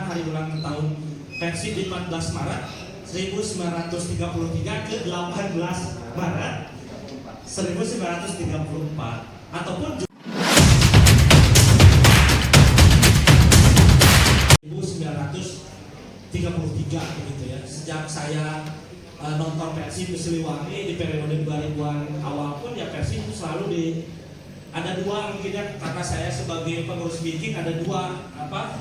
perubahan hari ulang tahun Persib di 14 Maret 1933 ke 18 Maret 1934 ataupun 1933 begitu ya. Sejak saya nonton Persib di Siliwangi di periode 2000-an awal pun ya Persib itu selalu ada dua mungkin ya, karena saya sebagai pengurus Viking ada dua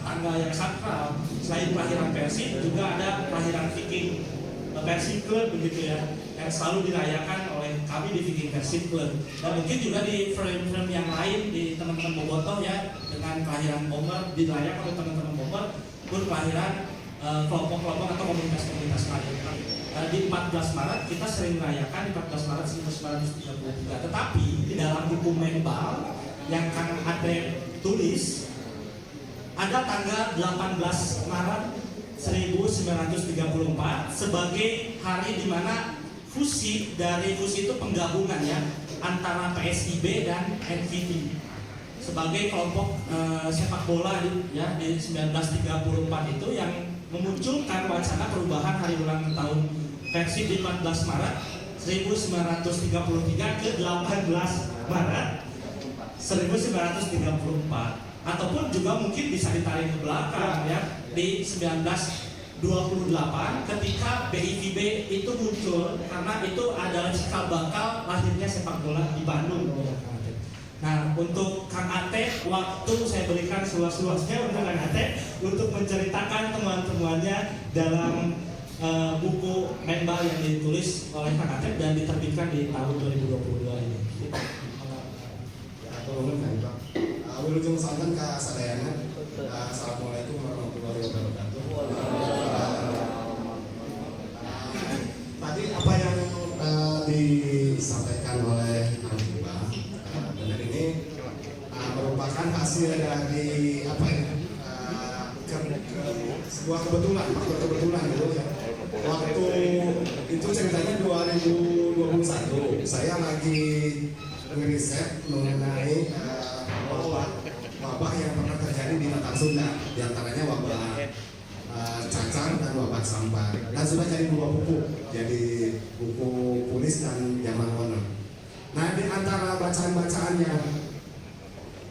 tanggal yang sakral. Selain kelahiran Persib juga ada kelahiran Viking Persib Club begitu ya, yang selalu dirayakan oleh kami di Viking Persib Club. Dan mungkin juga di frame-frame yang lain di teman-teman Bobotoh ya, dengan kelahiran Bomber dirayakan oleh teman-teman Bomber pun kelahiran kelompok-kelompok atau komunitas-komunitas lain. Di 14 Maret kita sering merayakan di 14 Maret 1933. Tetapi di dalam buku Menbal yang Kang Ade tulis ada tanggal 18 Maret 1934 sebagai hari di mana fusi itu penggabungan ya antara PSIB dan NVT sebagai kelompok sepak bola ya di 1934 itu yang memunculkan wacana perubahan hari ulang tahun Persib di 14 Maret 1933 ke 18 Maret 1934 ataupun juga mungkin bisa ditarik ke belakang ya di 1928 ketika BIVB itu muncul karena itu adalah cikal bakal lahirnya sepak bola di Bandung. Nah, untuk Kang Ate, waktu saya berikan seluas-luasnya untuk Kang Ate untuk menceritakan temuan-temuannya dalam buku Menbal yang ditulis oleh Kang Ate dan diterbitkan di tahun 2022 ini. Wilujeng salam ke sadayana. Assalamualaikum warahmatullahi wabarakatuh. Tadi apa yang disampaikan oleh Kang Iqbal benar ini merupakan hasil dari sebuah kebetulan gitu ya. Waktu itu ceritanya 2021 saya lagi ngeriset mengenai wabah yang pernah terjadi di Batak Sunda, diantaranya wabah cacar dan wabah sampar, dan sudah jadi dua buku, jadi buku Pulis dan Zaman Wono. Nah, di antara bacaan-bacaan yang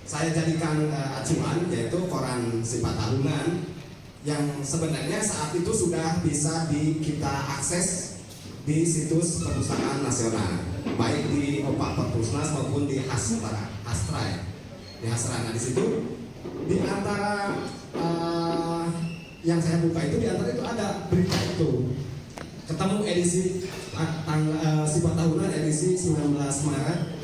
saya jadikan acuan yaitu koran Sifat Tahunan yang sebenarnya saat itu sudah bisa kita akses di situs Perpustakaan Nasional, baik di Opak Perpusnas maupun di Hastra. Nah, di situ di antara yang saya buka itu di antara itu ada berita itu. Ketemu edisi Sifat Tahunan edisi 19 Maret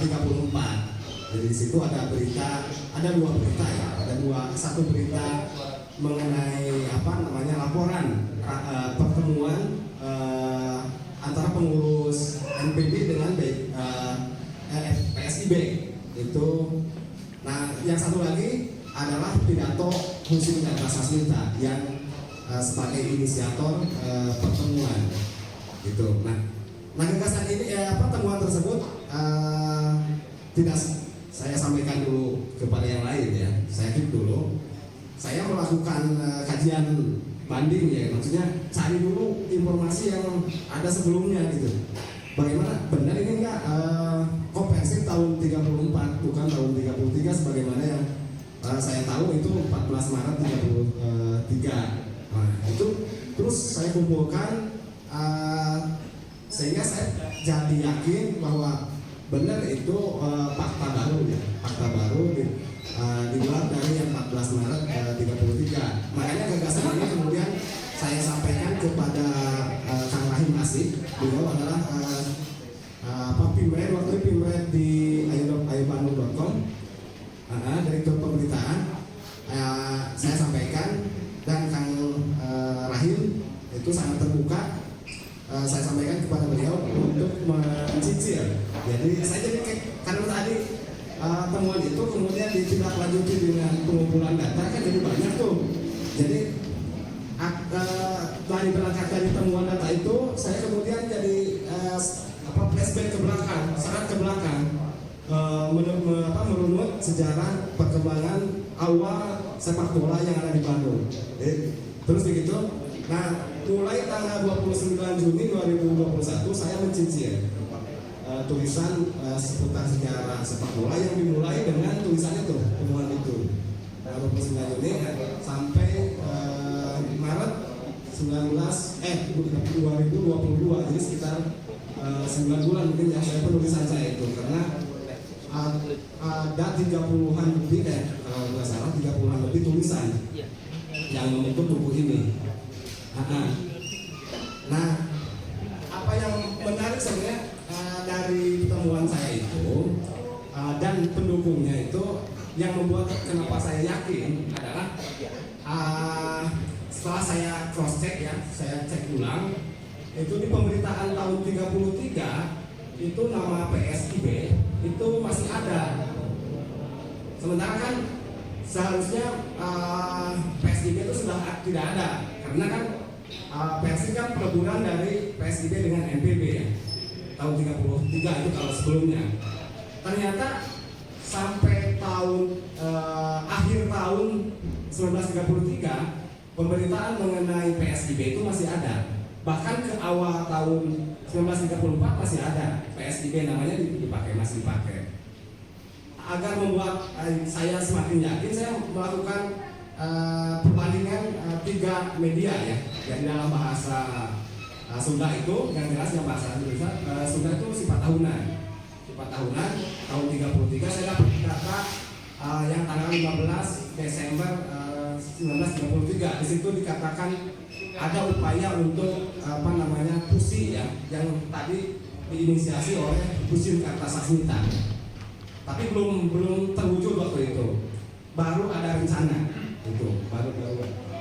34. Jadi di situ ada dua berita ya, satu berita mengenai laporan pertemuan antara pengurus NPB dengan PSIB itu. Nah, yang satu lagi adalah pidato Husin dan Sasmita yang sebagai inisiator pertemuan gitu. Nah gagasan ini temuan tersebut tidak saya sampaikan dulu kepada yang lain ya. Saya keep dulu. Saya melakukan kajian banding ya, maksudnya cari dulu informasi yang ada sebelumnya gitu. Bagaimana benar ini enggak Persib tahun 34 bukan tahun 33 sebagaimana yang saya tahu itu 14 Maret 33. Nah, itu terus saya kumpulkan sehingga saya jadi yakin bahwa benar itu fakta baru dibuat dari yang 14 Maret 33. Makanya gagasan ini kemudian saya sampaikan kepada Kang Rahim Asih. Beliau adalah Pimret di ayubandung.com, direktur pemberitaan. Saya sampaikan dan Kang Rahim itu sangat terbuka. Saya sampaikan kepada beliau untuk mencicil. Jadi saya karena tadi temuan itu kemudian ditindaklanjuti dengan pengumpulan data kan jadi banyak tuh. Jadi berangkat dari temuan data itu saya kemudian jadi flashback ke belakang, sangat ke belakang, merunut sejarah perkembangan awal sepak bola yang ada di Bandung. Terus begitu. Nah, mulai tanggal 29 Juni 2021 saya mencincin tulisan seputar sejarah sepak bola yang dimulai dengan tulisan itu, temuan itu. 29 Juni sampai Maret 2022, jadi sekitar 9 bulan mungkin ya saya penulisan saya itu, karena ada 30-an lebih kalau nggak salah 30-an lebih tulisan yang membentuk buku ini. Nah, apa yang menarik sebenarnya dari temuan saya itu dan pendukungnya itu yang membuat kenapa saya yakin adalah setelah saya cross check ya, saya cek ulang itu di pemberitaan tahun 33 itu nama PSIB itu masih ada. Sementara kan seharusnya PSIB itu sudah tidak ada, karena kan PSIB kan peleburan dari PSIB dengan NPB ya, tahun 33 itu kalau sebelumnya. Ternyata sampai akhir tahun 1933 pemberitaan mengenai PSIB itu masih ada. Bahkan ke awal tahun 1934 masih ada PSIB namanya masih dipakai. Agar membuat saya semakin yakin, saya melakukan perbandingan 3 media ya, yang dalam bahasa Sunda itu yang jelas, yang bahasa Indonesia Sunda itu sifat tahunan tahun 33 saya dapat data yang tanggal 15 Desember 1933. Di situ dikatakan ada upaya untuk fusi ya, yang tadi diinisiasi oleh Fusi Kartasasmita, tapi belum terwujud waktu itu, baru ada rencana itu baru.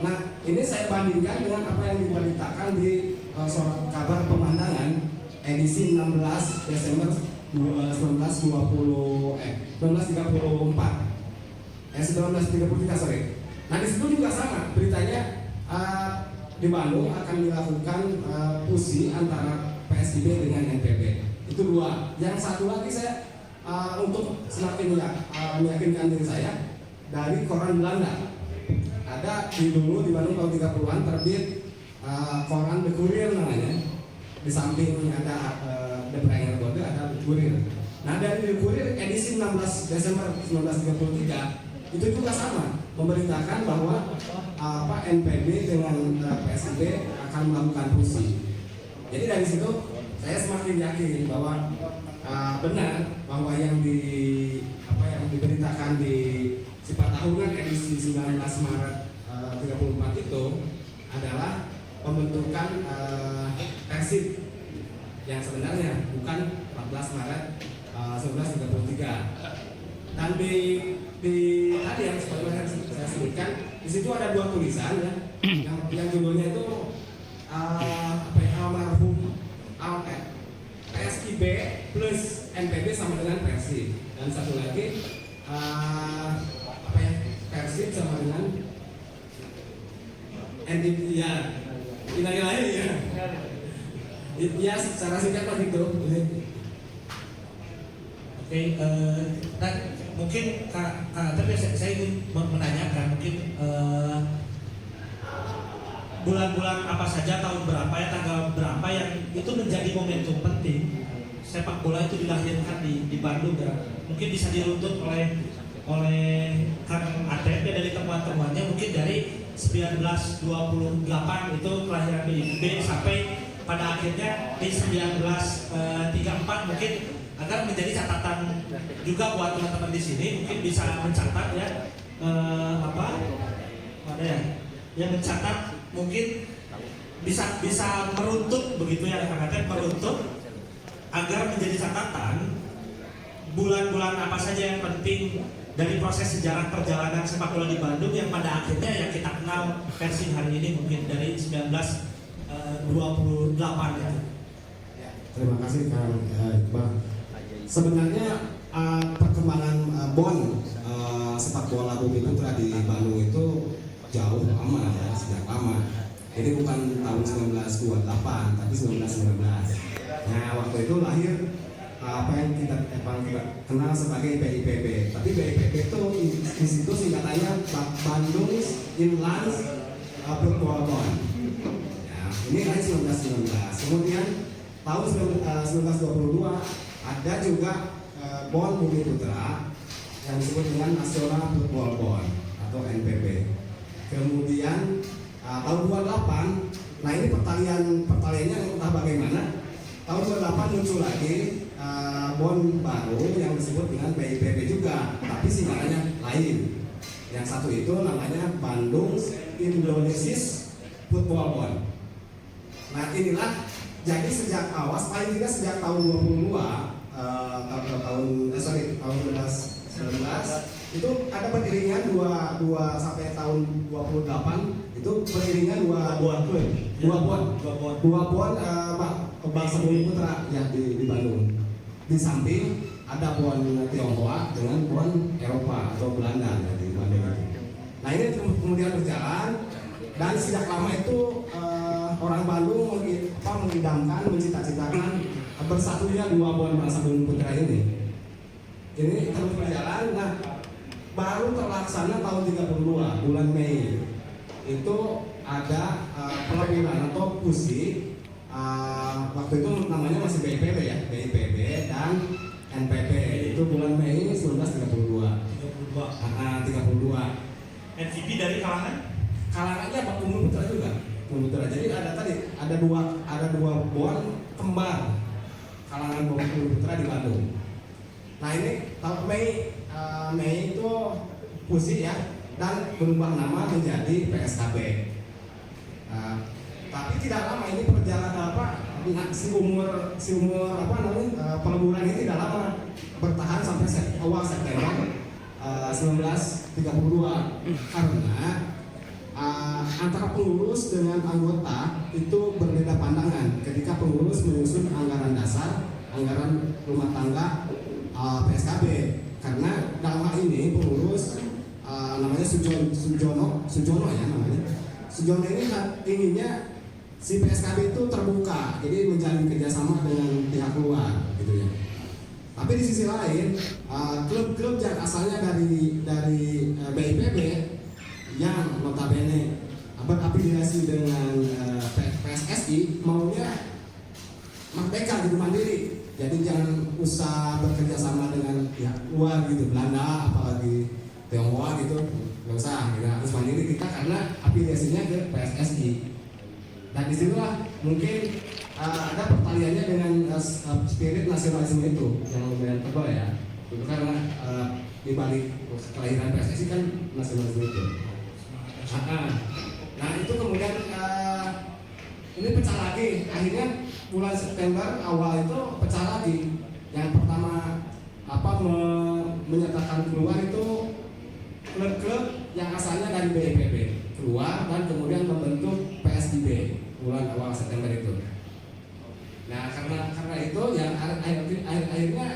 Nah, ini saya bandingkan dengan apa yang diberitakan di surat kabar pemandangan edisi 16 Desember 1933 sorry. Nah, di situ juga sama beritanya, di Bandung akan dilakukan fusi antara PSIB dengan NPB. Itu 2. Yang satu lagi saya untuk semakin meyakinkan diri saya dari koran Belanda. Ada dulu di Bandung tahun 30-an terbit koran The Courier namanya. Di samping ada The Pranger Bode, ada The Courier. Nah, dari The Courier edisi 16 Desember 1933 itu juga sama, memberitakan bahwa NPB dengan PSIB akan melakukan fusi. Jadi dari situ saya semakin yakin bahwa benar bahwa yang diberitakan di sifat tahunan edisi 19 Maret 34 itu adalah pembentukan Persib yang sebenarnya bukan 14 Maret 1933. Dan di tadi yang sebagaimana saya sebutkan, di situ ada 2 tulisan ya, yang judulnya itu almarhum PSIB plus NPB sama dengan Persib, dan satu lagi Persib sama dengan NPB ya, lain ya. Ya, secara singkat begitu. Oke, dan mungkin tapi saya ingin menanyakan mungkin bulan-bulan apa saja, tahun berapa ya, tanggal berapa yang itu menjadi momentum penting sepak bola itu dilahirkan di Bandung ya. Mungkin bisa diruntut oleh Kang Atep ya, dari temuan-temuannya mungkin dari 1928 itu kelahiran PSIB sampai pada akhirnya di 1934 mungkin, agar menjadi catatan juga buat teman-teman di sini, mungkin bisa mencatat ya mencatat, mungkin bisa meruntut begitu ya, kata meruntut agar menjadi catatan bulan-bulan apa saja yang penting dari proses sejarah perjalanan sepak bola di Bandung yang pada akhirnya yang kita kenal versi hari ini, mungkin dari 1928 itu. Terima kasih Kang Iqbal. Sebenarnya perkembangan BON sepak bola Bumi Putra di Bandung itu jauh lama ya, sejak lama. Jadi bukan tahun 1928 tapi 1919. Nah, waktu itu lahir apa yang kita kenal sebagai BIPB. Tapi BIPB itu di situ singkatannya Bandung Inland Football Bond. Ya, ini lahir 1919. Kemudian tahun 1922 ada juga Bond Bumi Putra yang disebut dengan National Football Bond atau NPB. Kemudian tahun 28, nah ini pertaliannya entah bagaimana. Tahun 28 muncul lagi bond baru yang disebut dengan BIPB juga, tapi singkatannya lain. Yang satu itu namanya Bandung Indonesia Football Bond. Nah inilah jadi sejak awas paling tidak sejak tahun 22 tahun 19 itu ada beriringan dua sampai tahun 28 itu beriringan dua bon bangsa Bumi Putra ya di Bandung. Di samping ada bon Tionghoa dengan bon Eropa atau Belanda ya, di Bandung. Nah ini kemudian berjalan dan sejak lama itu orang Bandung mengidamkan, mencita-citakan bersatunya dua bon bangsa Bumi Putra ini. Ini terus berjalan. Nah baru terlaksana tahun 32 bulan Mei itu ada peleburan atau fusi. Waktu itu namanya masih BIPB ya, BIPB dan NPB itu bulan Mei 1932. 32. NPB dari kalangannya Pak Bumi Putra juga. Bumi Putra. Jadi ada dua bon kembar kalangan Bumi Putra di Bandung. Nah ini tahun Mei itu fusi ya dan berubah nama menjadi PSKB. Tapi tidak lama ini perjalanan si umur peleburan ini tidak lama, bertahan sampai awal September 1932 karena antara pengurus dengan anggota itu berbeda pandangan ketika pengurus menyusun anggaran dasar, anggaran rumah tangga PSKB. Karena dalam hal ini pengurus namanya Sujono ya namanya. Sujono ini inginnya si PSKB itu terbuka, jadi menjalin kerjasama dengan pihak luar, gitu ya. Tapi di sisi lain, klub-klub yang asalnya dari BIPB yang notabene berafiliasi dengan PSSI maunya merdeka gitu, mandiri. Jadi jangan usah bekerja sama dengan pihak luar gitu, Belanda apalagi Tionghoa gitu, nggak usah. Kita harus mandiri kita karena afiliasinya ke PSSI. Dan disitulah mungkin ada pertaliannya dengan spirit nasionalisme itu yang lumayan tebal ya. Itu karena di balik kelahiran PSSI kan nasionalisme itu. Nah itu kemudian ini pecah lagi. Akhirnya bulan September awal itu pecah lagi. Yang pertama menyatakan keluar itu klub-klub yang asalnya dari BIPB keluar dan kemudian membentuk PSIB bulan awal September itu. Nah karena itu yang akhirnya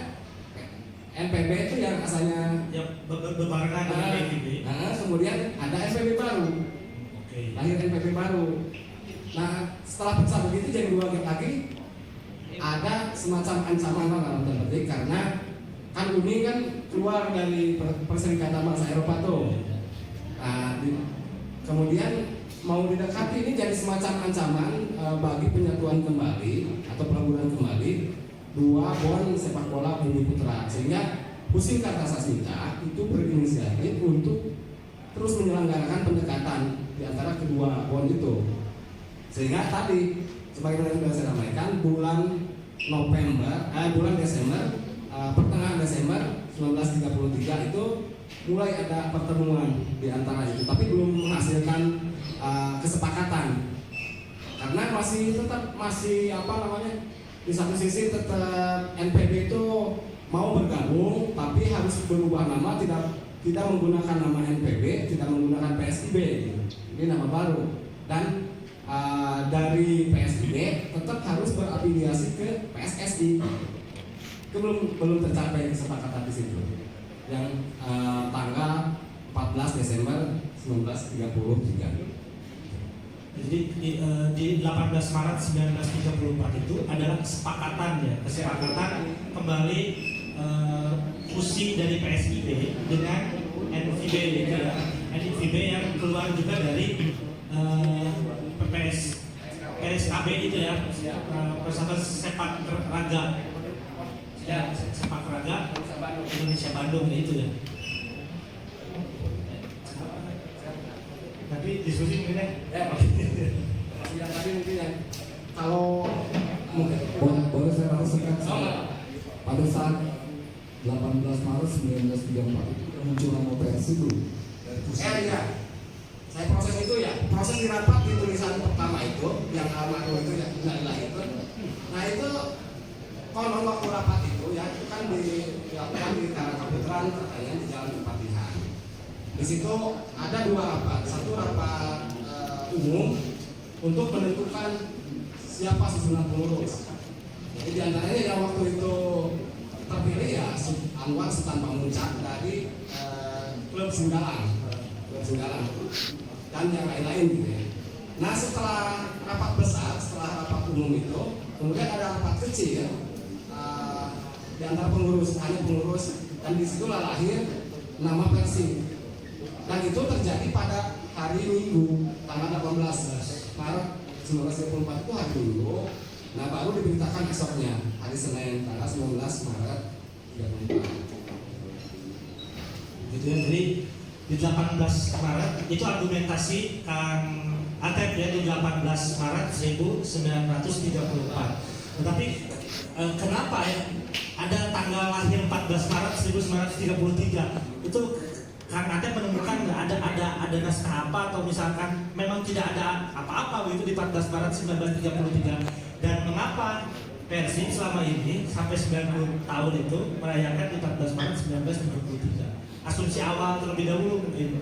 NPB itu yang asalnya berbarengan dengan NPB. Kemudian ada NPB baru. Lahir NPB baru. Nah setelah pecah begitu jadi dua lagi ada semacam ancaman dalam tanda petik karena kan Uni kan keluar dari Perserikatan Bangsa Eropa tuh. Kemudian mau didekati ini jadi semacam ancaman bagi penyatuan kembali atau peleburan kembali dua bon sepak bola Bumi Putra, sehingga Pusing Kartasasmita itu berinisiatif untuk terus menyelenggarakan pendekatan di antara kedua bon itu. Sehingga tadi sebagaimana sudah saya sampaikan bulan Desember pertengahan Desember 1933 itu mulai ada pertemuan di antara itu, tapi belum menghasilkan kesepakatan karena masih di satu sisi tetap NPB itu mau bergabung tapi harus berubah nama, tidak menggunakan nama NPB, tidak menggunakan PSIB, ini nama baru, dan dari PSIB tetap harus berafiliasi ke PSSI. Itu belum tercapai kesepakatan di situ. Yang tanggal 14 Desember 1933. Jadi di 18 Maret 1934 itu adalah kesepakatan kembali fusi dari PSIB dengan NFIB gitu ya. NFIB yang keluar juga dari PSKB itu ya, Persatuan Sepak Raga ya, Sepak Raga Indonesia Bandung itu ya. Tapi diskusi mungkin ya. Yang tadi mungkin ya, kalau mungkin boleh saya langsungkan pada saat 18 Maret 1934 itu muncul nama Persib dulu. iya, saya proses itu ya, proses di rapat di tulisan pertama itu, yang almarhum itu ya, Innalillahi itu. Nah itu konon waktu rapat itu ya, itu kan dilakukan di Karangkaputran katanya di Jalan Kepatihan. Di situ ada dua rapat, satu rapat umum untuk menentukan siapa susunan pengurus. Jadi diantaranya yang waktu itu terpilih ya Anwar Sultan Pamuncak dari klub Singgalang dan yang lain-lain gitu ya. Nah setelah rapat besar, setelah rapat umum itu, kemudian ada rapat kecil di antara pengurus, hanya pengurus, dan disitulah lahir nama Persib. Dan itu terjadi pada hari Minggu tanggal 18 Maret 1924 itu hari Minggu. Nah baru diberitakan esoknya hari Senin tanggal 19 Maret 34. Gitu ya. Jadi di 18 Maret itu argumentasi Kang Atep ya, di 18 Maret 1934. Tetapi kenapa ya ada tanggal lahir 14 Maret 1933 itu Kang Atep menemukan nggak ada naskah apa, atau misalkan memang tidak ada apa-apa begitu di 14 Maret 1933, dan mengapa Persib selama ini sampai 90 tahun itu merayakan di 14 Maret 1973? Asumsi awal terlebih dahulu mungkin.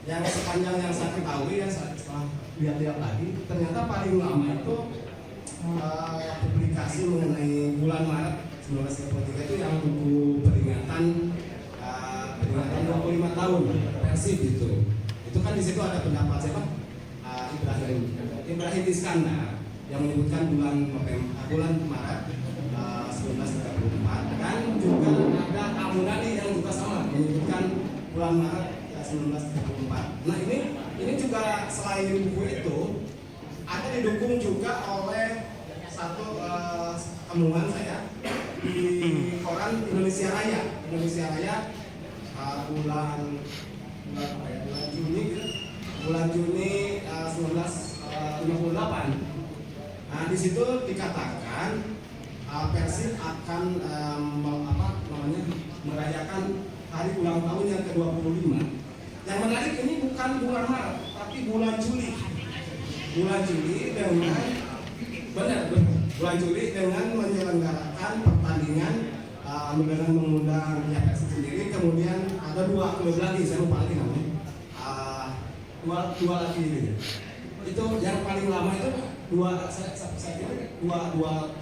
Yang sepanjang yang saya ketahui ya, setelah lihat-lihat lagi, ternyata paling lama itu publikasi mengenai bulan Maret 1933 itu yang buku peringatan 25 tahun Persib itu. Itu kan di situ ada pendapat siapa? Ibrahim Iskandar yang menyebutkan bulan Maret 1934, dan juga ada Amunadi yang juga sama menyebutkan bulan Maret 1934. Nah ini juga selain buku itu ada didukung juga oleh satu temuan saya di koran Indonesia Raya bulan Juni 1958. Nah di situ dikatakan Persib akan merayakan hari ulang tahun yang ke-25. Yang menarik ini bukan bulan Maret, tapi bulan Juli. Bulan Juli dengan menyelenggarakan pertandingan dengan mengundang pihak Persib sendiri. Kemudian ada dua klub lagi, saya lupa lagi namanya. Dua lagi ini. Itu yang paling lama itu dua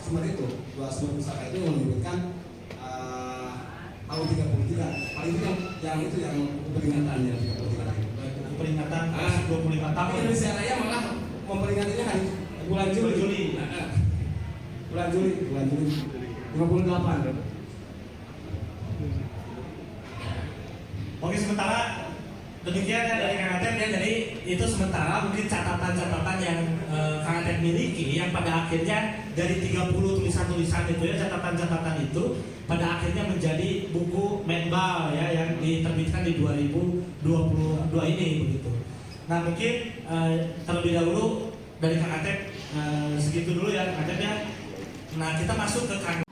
sumber itu, dua sumber pusaka itu yang menyebutkan tahun 33. Paling itu yang peringatannya 33. Peringatan 25 tahun. Indonesia Raya malah memperingatinya hari bulan Juli. Bulan Juli 58. Oke, sementara demikian ya dari Kang Atep ya. Jadi itu sementara mungkin catatan-catatan yang Kang Atep miliki, yang pada akhirnya dari 30 tulisan-tulisan itu ya, catatan-catatan itu pada akhirnya menjadi buku Menbal ya, yang diterbitkan di 2022 ini begitu. Nah mungkin terlebih dahulu dari Kang Atep segitu dulu ya Kang Atep ya. Nah kita masuk ke Kang